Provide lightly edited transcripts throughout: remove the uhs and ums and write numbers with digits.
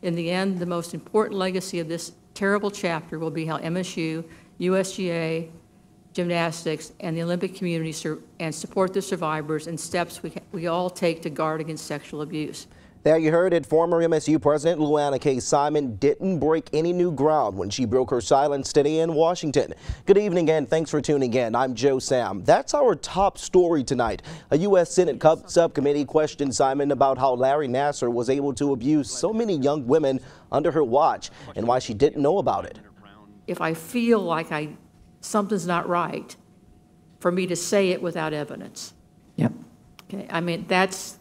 In the end, the most important legacy of this terrible chapter will be how MSU, USGA, gymnastics, and the Olympic community support the survivors and steps we all take to guard against sexual abuse. There you heard it. Former MSU President Luanna K. Simon didn't break any new ground when she broke her silence today in Washington. Good evening and thanks for tuning in. I'm Joe Sam. That's our top story tonight. A U.S. Senate subcommittee questioned Simon about how Larry Nassar was able to abuse so many young women under her watch and why she didn't know about it. If I feel like something's not right, for me to say it without evidence. Yep. Okay. I mean, that's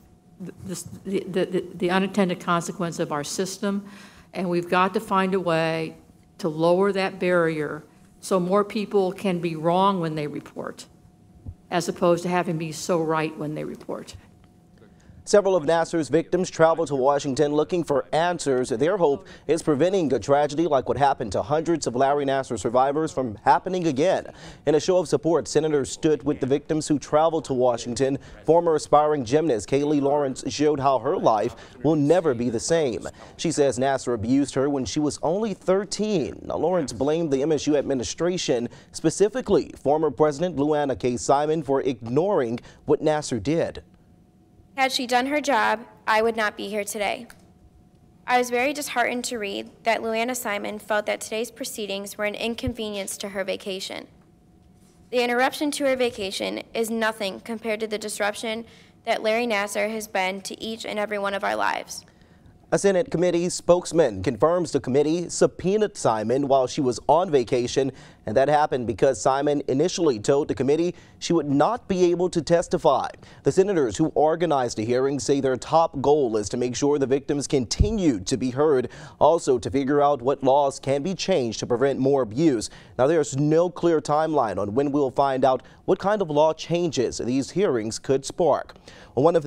the unintended consequence of our system, and we've got to find a way to lower that barrier so more people can be wrong when they report, as opposed to having be so right when they report. Several of Nassar's victims traveled to Washington looking for answers. Their hope is preventing a tragedy like what happened to hundreds of Larry Nassar survivors from happening again. In a show of support, senators stood with the victims who traveled to Washington. Former aspiring gymnast Kaylee Lawrence showed how her life will never be the same. She says Nassar abused her when she was only 13. Now, Lawrence blamed the MSU administration, specifically former President Luanna K. Simon, for ignoring what Nassar did. Had she done her job, I would not be here today. I was very disheartened to read that Luanna Simon felt that today's proceedings were an inconvenience to her vacation. The interruption to her vacation is nothing compared to the disruption that Larry Nassar has been to each and every one of our lives. A Senate committee spokesman confirms the committee subpoenaed Simon while she was on vacation, and that happened because Simon initially told the committee she would not be able to testify. The senators who organized the hearing say their top goal is to make sure the victims continue to be heard, also to figure out what laws can be changed to prevent more abuse. Now, there's no clear timeline on when we'll find out what kind of law changes these hearings could spark. One of